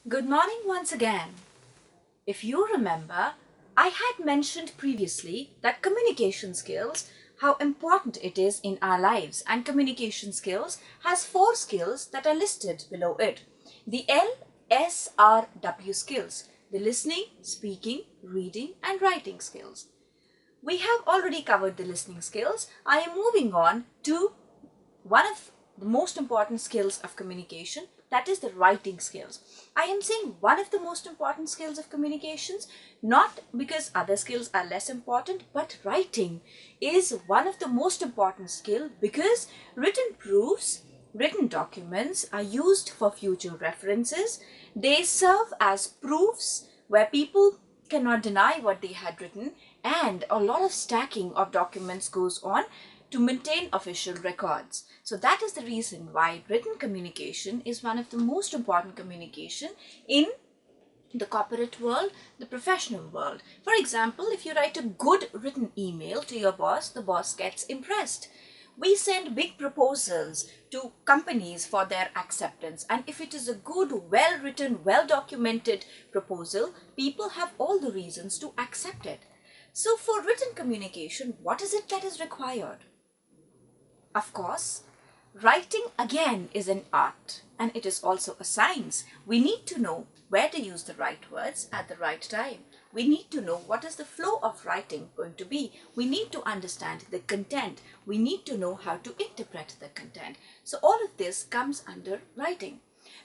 Good morning once again. If you remember, I had mentioned previously that communication skills, how important it is in our lives, and communication skills has 4 skills that are listed below it. The LSRW skills, the listening, speaking, reading and writing skills. We have already covered the listening skills. I am moving on to one of the most important skills of communication, that is the writing skills. I am saying one of the most important skills of communications, not because other skills are less important, but writing is one of the most important skill because written proofs, written documents are used for future references. They serve as proofs where people cannot deny what they had written, and a lot of stacking of documents goes on to maintain official records. So that is the reason why written communication is one of the most important communication in the corporate world, the professional world. For example, if you write a good written email to your boss, the boss gets impressed. We send big proposals to companies for their acceptance, and if it is a good, well-written, well-documented proposal, people have all the reasons to accept it. So for written communication, what is it that is required? Of course, writing again is an art, and it is also a science. We need to know where to use the right words at the right time. We need to know what is the flow of writing going to be. We need to understand the content. We need to know how to interpret the content. So all of this comes under writing.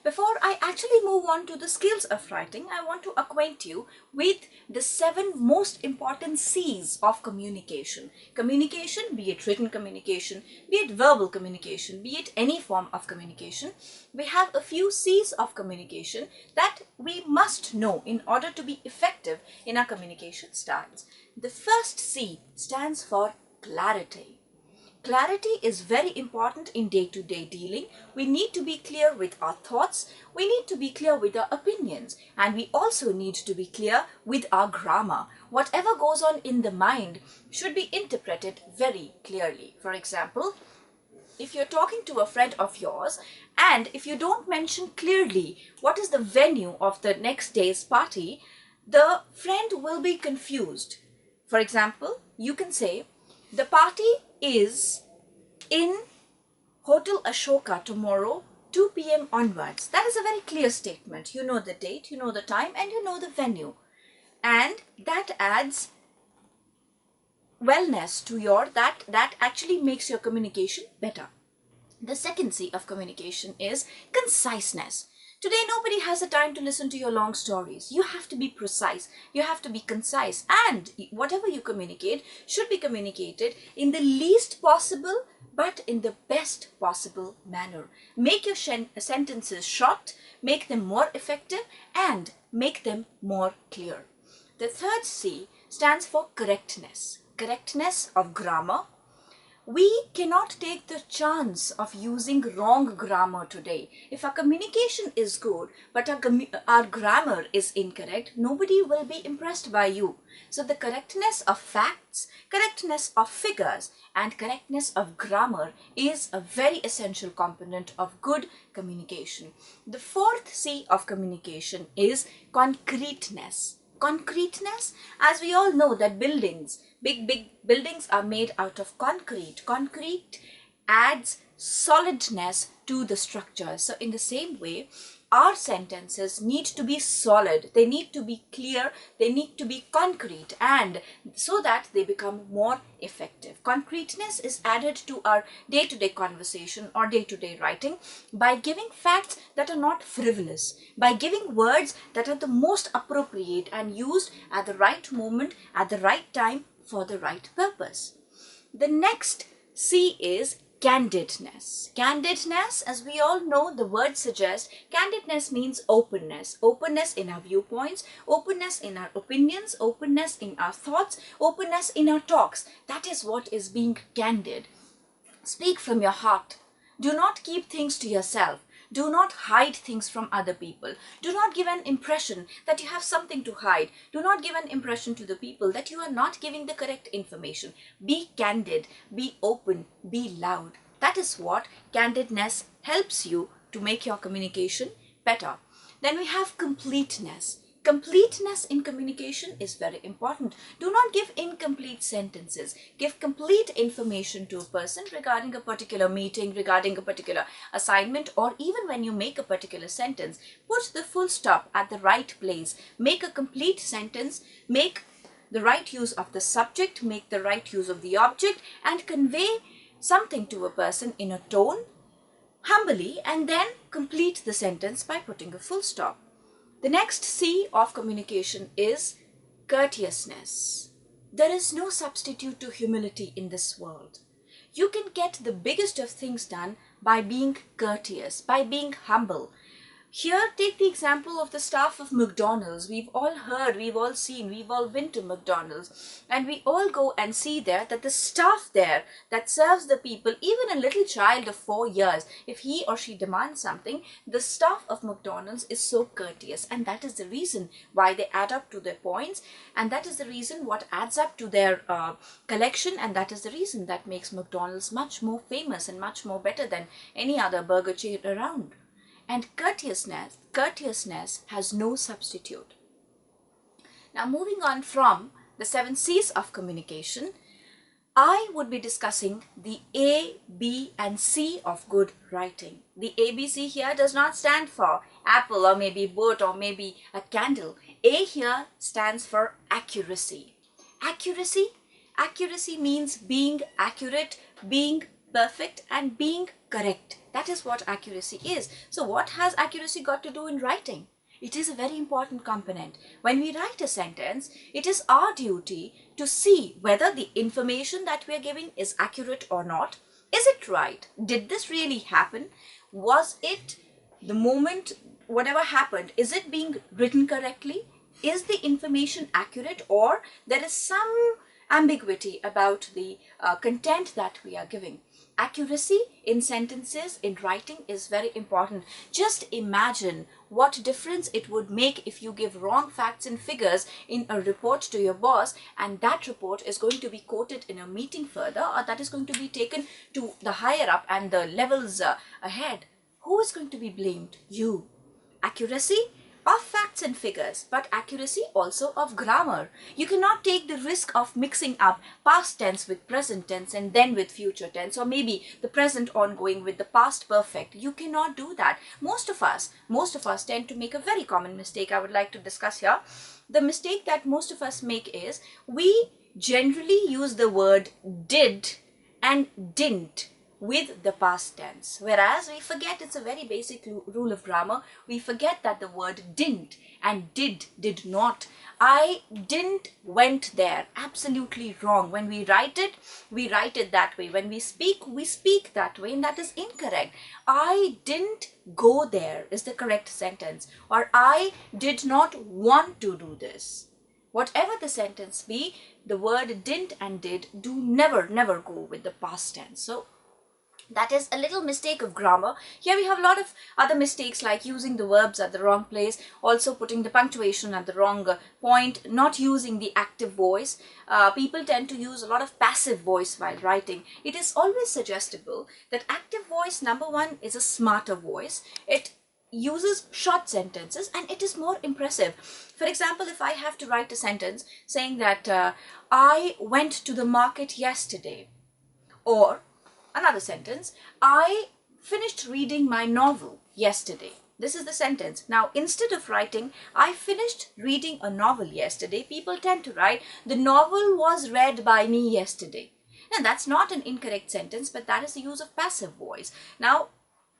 Before I actually move on to the skills of writing, I want to acquaint you with the 7 most important C's of communication. Communication, be it written communication, be it verbal communication, be it any form of communication, we have a few C's of communication that we must know in order to be effective in our communication styles. The first C stands for clarity. Clarity is very important in day-to-day dealing. We need to be clear with our thoughts, we need to be clear with our opinions, and we also need to be clear with our grammar. Whatever goes on in the mind should be interpreted very clearly. For example, if you're talking to a friend of yours and if you don't mention clearly what is the venue of the next day's party, the friend will be confused. For example, you can say, the party is in Hotel Ashoka tomorrow, 2 p.m. onwards. That is a very clear statement. You know the date, you know the time, and you know the venue. And that adds wellness to that actually makes your communication better. The second C of communication is conciseness. Today, nobody has the time to listen to your long stories. You have to be precise. You have to be concise. And whatever you communicate should be communicated in the least possible, but in the best possible manner. Make your sentences short, make them more effective, and make them more clear. The third C stands for correctness. Correctness of grammar. We cannot take the chance of using wrong grammar today. If our communication is good, but our grammar is incorrect, nobody will be impressed by you. So the correctness of facts, correctness of figures, and correctness of grammar is a very essential component of good communication. The fourth C of communication is concreteness. Concreteness, as we all know that buildings, big buildings are made out of concrete. Concrete adds solidness to the structure. So in the same way, our sentences need to be solid, they need to be clear, they need to be concrete, and so that they become more effective. Concreteness is added to our day-to-day conversation or day-to-day writing by giving facts that are not frivolous, by giving words that are the most appropriate and used at the right moment, at the right time, for the right purpose. The next C is candidness. Candidness, as we all know, the word suggests, candidness means openness. Openness in our viewpoints, openness in our opinions, openness in our thoughts, openness in our talks. That is what is being candid. Speak from your heart. Do not keep things to yourself. Do not hide things from other people. Do not give an impression that you have something to hide. Do not give an impression to the people that you are not giving the correct information. Be candid, be open, be loud. That is what candidness helps you to make your communication better. Then we have completeness. Completeness in communication is very important. Do not give incomplete sentences. Give complete information to a person regarding a particular meeting, regarding a particular assignment, or even when you make a particular sentence. Put the full stop at the right place. Make a complete sentence. Make the right use of the subject. Make the right use of the object, and convey something to a person in a tone, humbly, and then complete the sentence by putting a full stop. The next C of communication is courteousness. There is no substitute to humility in this world. You can get the biggest of things done by being courteous, by being humble. Here, take the example of the staff of McDonald's. We've all heard, we've all seen, we've all been to McDonald's, and we all go and see there that the staff there that serves the people, even a little child of 4 years, if he or she demands something, the staff of McDonald's is so courteous, and that is the reason why they add up to their points, and that is the reason what adds up to their collection, and that is the reason that makes McDonald's much more famous and much more better than any other burger chain around. And courteousness has no substitute. Now, moving on from the 7 C's of communication, I would be discussing the A, B, and C of good writing. The ABC here does not stand for apple or maybe boat or maybe a candle. A here stands for accuracy. Accuracy? Accuracy means being accurate, being perfect, and being correct. That is what accuracy is. So what has accuracy got to do in writing? It is a very important component. When we write a sentence, it is our duty to see whether the information that we are giving is accurate or not. Is it right? Did this really happen? Was it the moment, whatever happened, is it being written correctly? Is the information accurate, or there is some ambiguity about the content that we are giving? Accuracy in sentences, in writing, is very important. Just imagine what difference it would make if you give wrong facts and figures in a report to your boss, and that report is going to be quoted in a meeting further, or that is going to be taken to the higher up and the levels ahead. Who is going to be blamed? You. Accuracy of facts and figures, but accuracy also of grammar. You cannot take the risk of mixing up past tense with present tense and then with future tense, or maybe the present ongoing with the past perfect. You cannot do that. Most of us tend to make a very common mistake I would like to discuss here. The mistake that most of us make is we generally use the word did and didn't with the past tense, whereas we forget, it's a very basic rule of grammar, we forget that the word didn't and did not. I didn't went there. Absolutely wrong. When we write it that way. When we speak that way, and that is incorrect. I didn't go there is the correct sentence, or I did not want to do this. Whatever the sentence be, the word didn't and did do never go with the past tense. So that is a little mistake of grammar. Here we have a lot of other mistakes, like using the verbs at the wrong place, also putting the punctuation at the wrong point, not using the active voice. People tend to use a lot of passive voice while writing. It is always suggestible that active voice, number one, is a smarter voice. It uses short sentences and it is more impressive. For example, if I have to write a sentence saying that I went to the market yesterday, or another sentence, I finished reading my novel yesterday. This is the sentence. Now, instead of writing, I finished reading a novel yesterday, people tend to write, the novel was read by me yesterday. Now, that's not an incorrect sentence, but that is the use of passive voice. Now,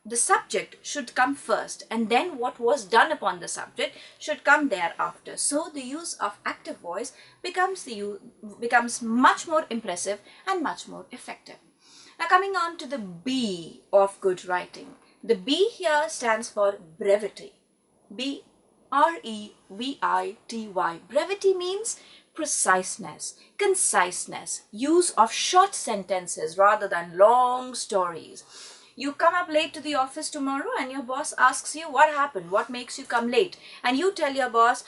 the subject should come first, and then what was done upon the subject should come thereafter. So, the use of active voice becomes much more impressive and much more effective. Now, coming on to the B of good writing. The B here stands for brevity. B-R-E-V-I-T-Y. Brevity means preciseness, conciseness, use of short sentences rather than long stories. You come up late to the office tomorrow and your boss asks you what happened, what makes you come late, and you tell your boss,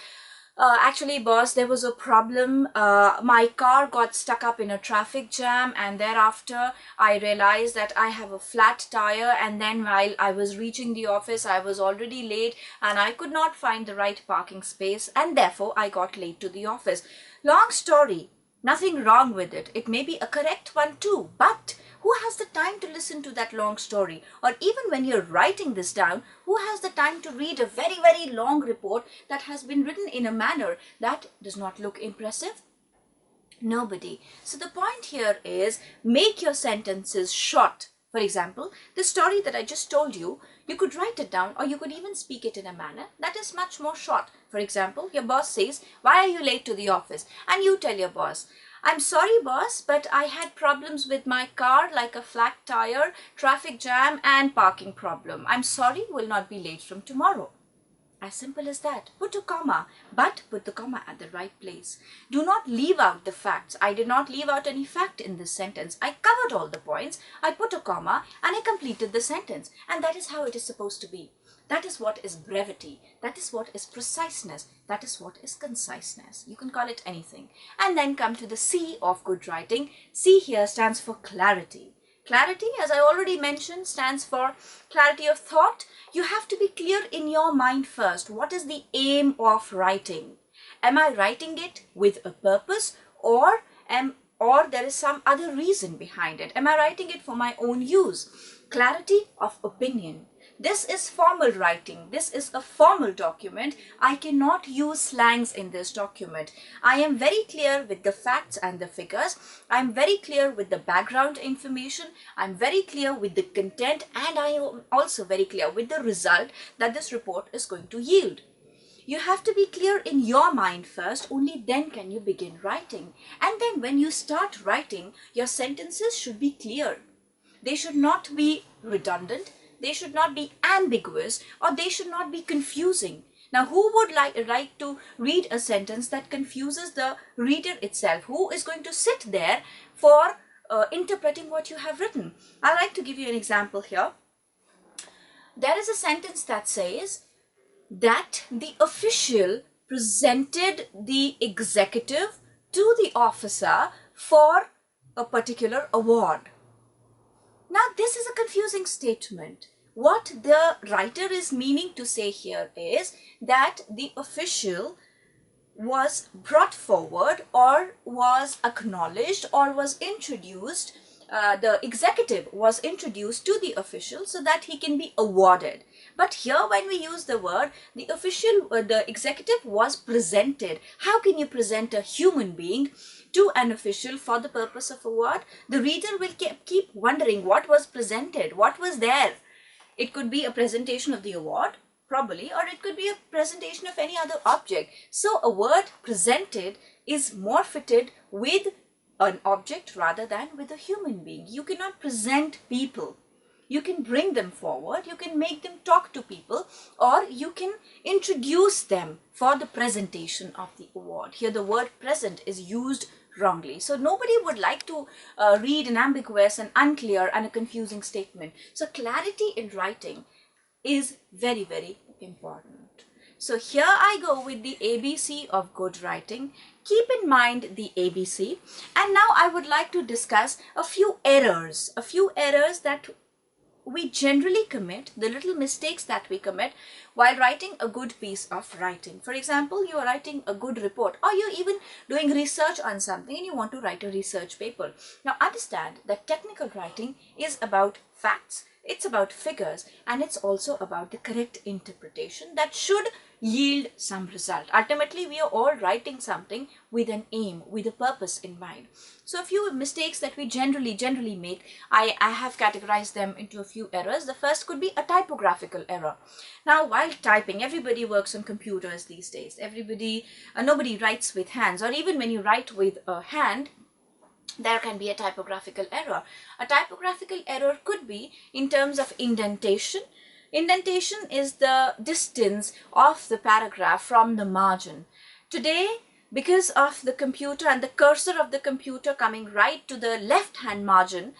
Actually, boss, there was a problem. My car got stuck up in a traffic jam, and thereafter I realized that I have a flat tire, and then while I was reaching the office, I was already late and I could not find the right parking space, and therefore I got late to the office. Long story. Nothing wrong with it. It may be a correct one too, but who has the time to listen to that long story? Or even when you're writing this down, who has the time to read a very, very long report that has been written in a manner that does not look impressive? Nobody. So the point here is make your sentences short. For example, the story that I just told you, you could write it down or you could even speak it in a manner that is much more short. For example, your boss says, "Why are you late to the office?" And you tell your boss, "I'm sorry, boss, but I had problems with my car like a flat tire, traffic jam and parking problem. I'm sorry, will not be late from tomorrow." As simple as that. Put a comma, but put the comma at the right place. Do not leave out the facts. I did not leave out any fact in this sentence. I covered all the points. I put a comma and I completed the sentence. And that is how it is supposed to be. That is what is brevity. That is what is preciseness. That is what is conciseness. You can call it anything. And then come to the C of good writing. C here stands for clarity. Clarity, as I already mentioned, stands for clarity of thought. You have to be clear in your mind first. What is the aim of writing? Am I writing it with a purpose, or there is some other reason behind it? Am I writing it for my own use? Clarity of opinion. This is formal writing. This is a formal document. I cannot use slangs in this document. I am very clear with the facts and the figures. I am very clear with the background information. I am very clear with the content, and I am also very clear with the result that this report is going to yield. You have to be clear in your mind first, only then can you begin writing. And then when you start writing, your sentences should be clear. They should not be redundant. They should not be ambiguous, or they should not be confusing. Now, who would like to read a sentence that confuses the reader itself? Who is going to sit there for interpreting what you have written? I'd like to give you an example here. There is a sentence that says that the official presented the executive to the officer for a particular award. Now, this is a confusing statement. What the writer is meaning to say here is that the official was brought forward or was acknowledged or was introduced, the executive was introduced to the official so that he can be awarded. But here when we use the word, the official, the executive was presented. How can you present a human being to an official for the purpose of award? The reader will keep wondering what was presented, what was there. It could be a presentation of the award, probably, or it could be a presentation of any other object. So a word presented is more fitted with an object rather than with a human being. You cannot present people. You can bring them forward, you can make them talk to people, or you can introduce them for the presentation of the award. Here the word present is used wrongly. So nobody would like to read an ambiguous and unclear and a confusing statement. So clarity in writing is very, very important. So here I go with the ABC of good writing. Keep in mind the ABC. And now I would like to discuss a few errors that we generally commit, the little mistakes that we commit while writing a good piece of writing. For example, you are writing a good report, or you're even doing research on something and you want to write a research paper. Now understand that technical writing is about facts, it's about figures, and it's also about the correct interpretation that should yield some result. Ultimately, we are all writing something with an aim, with a purpose in mind. So a few mistakes that we generally make, I have categorized them into a few errors. The first could be a typographical error. Now, while typing, everybody works on computers these days. Nobody writes with hands, or even when you write with a hand, there can be a typographical error. A typographical error could be in terms of indentation. Indentation is the distance of the paragraph from the margin. Today, because of the computer and the cursor of the computer coming right to the left hand margin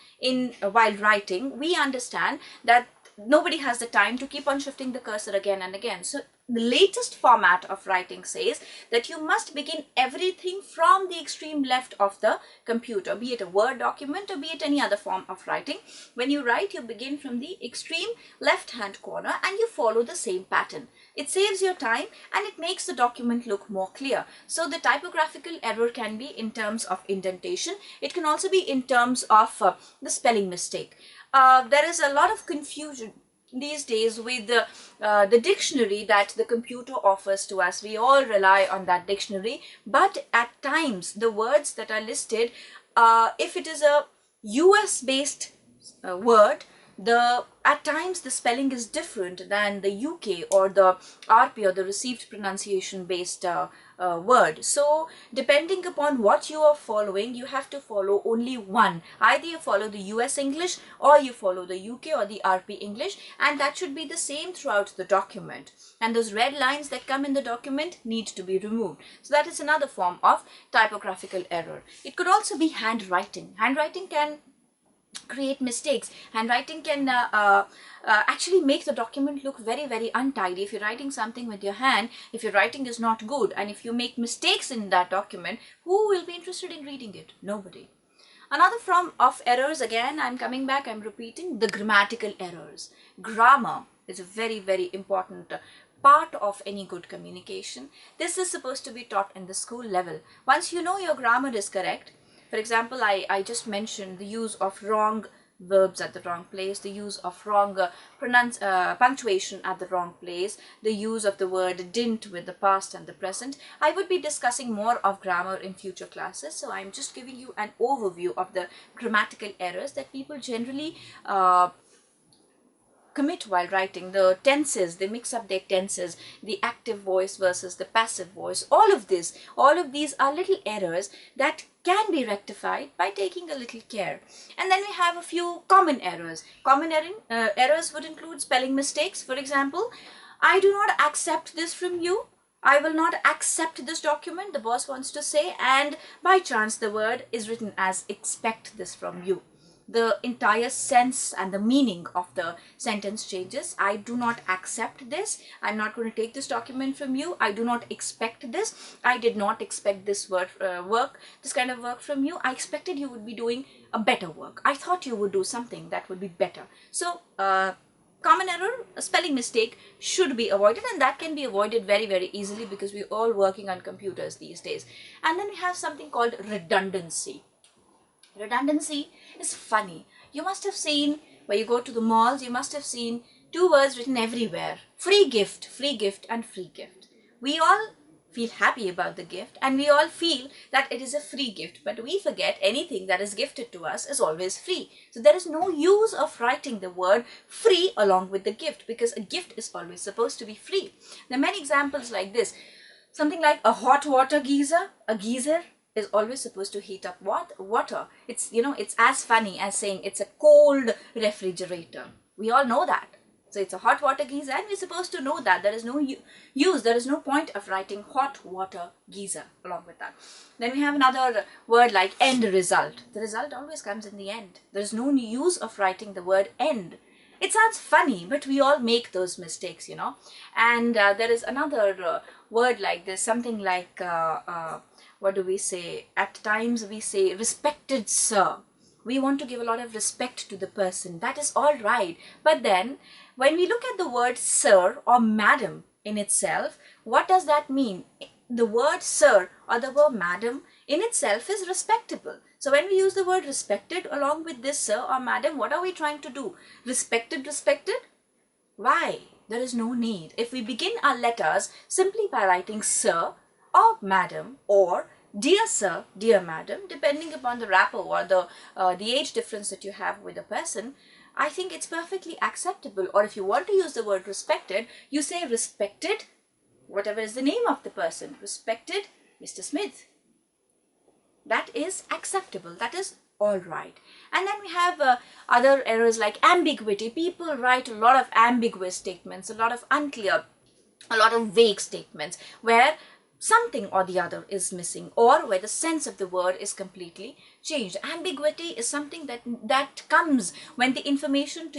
while writing, we understand that nobody has the time to keep on shifting the cursor again and again. So the latest format of writing says that you must begin everything from the extreme left of the computer, be it a Word document or be it any other form of writing. When you write, you begin from the extreme left hand corner and you follow the same pattern. It saves your time and it makes the document look more clear. So the typographical error can be in terms of indentation. It can also be in terms of the spelling mistake. There is a lot of confusion these days with the dictionary that the computer offers to us. We all rely on that dictionary, but at times the words that are listed, if it is a US based word, at times the spelling is different than the UK or the RP or the received pronunciation based word. So depending upon what you are following, you have to follow only one. Either you follow the US English or you follow the UK or the RP English, and that should be the same throughout the document. And those red lines that come in the document need to be removed. So that is another form of typographical error. It could also be handwriting. Handwriting can create mistakes. Handwriting can actually make the document look very, very untidy. If you're writing something with your hand, if your writing is not good and if you make mistakes in that document, who will be interested in reading it? Nobody. Another form of errors, again, I'm coming back, I'm repeating, the grammatical errors. Grammar is a very, very important part of any good communication. This is supposed to be taught in the school level. Once you know your grammar is correct, for example, I just mentioned the use of wrong verbs at the wrong place, the use of wrong punctuation at the wrong place, the use of the word didn't with the past and the present. I would be discussing more of grammar in future classes, so I'm just giving you an overview of the grammatical errors that people generally commit while writing. The tenses, they mix up their tenses, the active voice versus the passive voice. All of these are little errors that can be rectified by taking a little care. And then we have a few common errors. Common errors would include spelling mistakes. For example, I do not accept this from you. I will not accept this document, the boss wants to say, and by chance the word is written as expect this from you. The entire sense and the meaning of the sentence changes. I do not accept this. I'm not going to take this document from you. I do not expect this. I did not expect this this kind of work from you. I expected you would be doing a better work. I thought you would do something that would be better. So, common error, a spelling mistake should be avoided, and that can be avoided very, very easily because we're all working on computers these days. And then we have something called redundancy. Redundancy is funny. You must have seen, when you go to the malls, you must have seen two words written everywhere. Free gift, and free gift. We all feel happy about the gift and we all feel that it is a free gift, but we forget anything that is gifted to us is always free. So there is no use of writing the word free along with the gift, because a gift is always supposed to be free. There are many examples like this. Something like a hot water geyser, a geyser is always supposed to heat up water. It's, it's as funny as saying it's a cold refrigerator. We all know that. So it's a hot water geyser and we're supposed to know that. There is no use, there is no point of writing hot water geyser along with that. Then we have another word like end result. The result always comes in the end. There is no use of writing the word end. It sounds funny, but we all make those mistakes, And there is another word like this, something like, what do we say? At times we say, respected sir. We want to give a lot of respect to the person. That is all right. But then, when we look at the word sir or madam in itself, what does that mean? The word sir or the word madam in itself is respectable. So when we use the word respected along with this sir or madam, what are we trying to do? Respected? Why? There is no need. If we begin our letters simply by writing sir or madam or dear sir, dear madam, depending upon the rapport or the age difference that you have with a person, I think it's perfectly acceptable. Or if you want to use the word respected, you say respected, whatever is the name of the person, respected Mr. Smith. That is acceptable. That is all right. And then we have other errors like ambiguity. People write a lot of ambiguous statements, a lot of unclear, a lot of vague statements where something or the other is missing, or where the sense of the word is completely changed. Ambiguity is something that comes when the information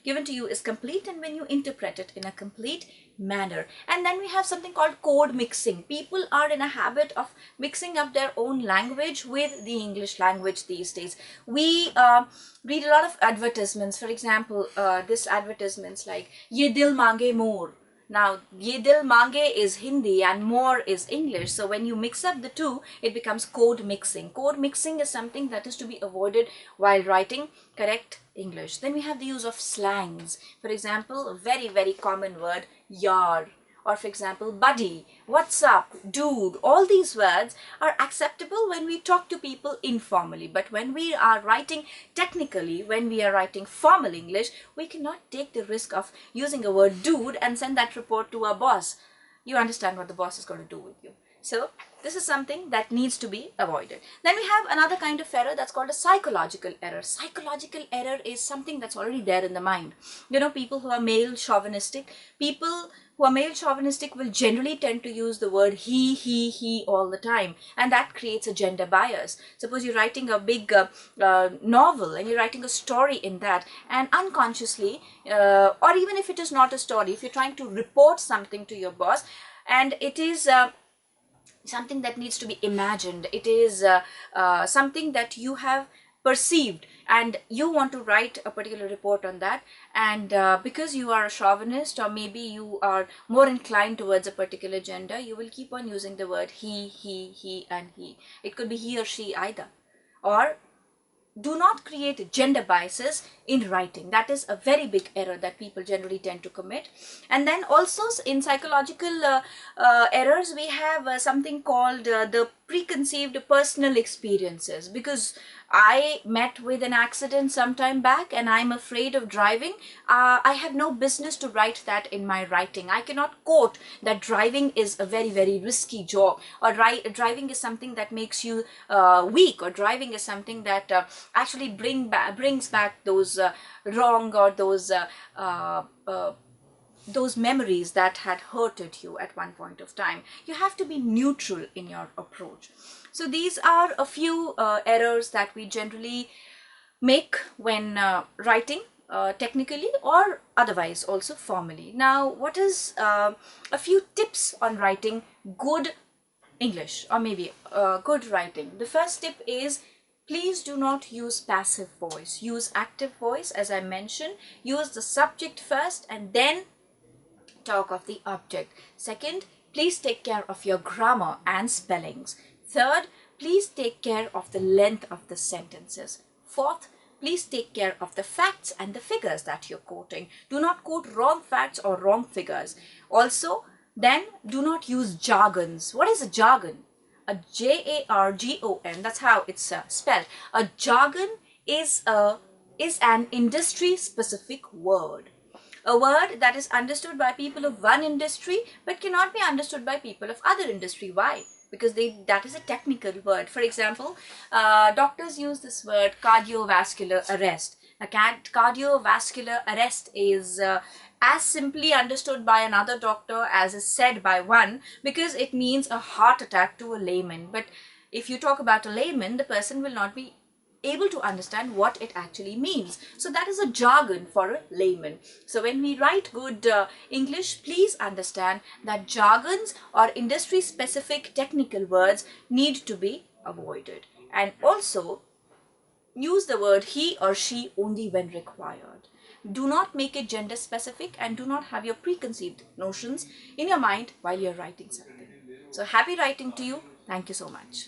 given to you is complete and when you interpret it in a complete manner. And then we have something called code mixing. People are in a habit of mixing up their own language with the English language these days. We read a lot of advertisements. For example, this advertisements like "Ye dil mange more." Now, "Ye dil mange" is Hindi and "more" is English. So when you mix up the two, it becomes code mixing. Code mixing is something that is to be avoided while writing correct English. Then we have the use of slangs. For example, a very, very common word, yar. Or for example, buddy, what's up, dude. All these words are acceptable when we talk to people informally. But when we are writing technically, when we are writing formal English, we cannot take the risk of using a word dude and send that report to our boss. You understand what the boss is going to do with you. So this is something that needs to be avoided. Then we have another kind of error that's called a psychological error. Psychological error is something that's already there in the mind. You know, people who are male chauvinistic, will generally tend to use the word he all the time, and that creates a gender bias. Suppose you're writing a big novel and you're writing a story in that, and unconsciously, or even if it is not a story, if you're trying to report something to your boss and it is something that needs to be imagined, it is something that you have perceived and you want to write a particular report on that, and because you are a chauvinist or maybe you are more inclined towards a particular gender, you will keep on using the word he and he. It could be he or she either. Or do not create gender biases in writing. That is a very big error that people generally tend to commit. And then also in psychological errors, we have something called the preconceived personal experiences. Because I met with an accident some time back and I'm afraid of driving, I have no business to write that in my writing. I cannot quote that driving is a very, very risky job, or driving is something that makes you weak, or driving is something that actually brings back those wrong or those memories that had hurted you at one point of time. You have to be neutral in your approach. So these are a few errors that we generally make when writing technically or otherwise, also formally. Now, what is a few tips on writing good English, or maybe good writing? The first tip is, please do not use passive voice. Use active voice, as I mentioned. Use the subject first and then talk of the object. Second, please take care of your grammar and spellings. Third, please take care of the length of the sentences. Fourth, please take care of the facts and the figures that you're quoting. Do not quote wrong facts or wrong figures. Also, then do not use jargons. What is a jargon? A Jargon, that's how it's spelled. A jargon is an industry specific word. A word that is understood by people of one industry but cannot be understood by people of other industry. Why? Because that is a technical word. For example, doctors use this word cardiovascular arrest. A cardiovascular arrest is as simply understood by another doctor as is said by one, because it means a heart attack to a layman. But if you talk about a layman, the person will not be able to understand what it actually means. So that is a jargon for a layman. So when we write good English, please understand that jargons or industry specific technical words need to be avoided. And also use the word he or she only when required. Do not make it gender specific and do not have your preconceived notions in your mind while you're writing something. So happy writing to you. Thank you so much.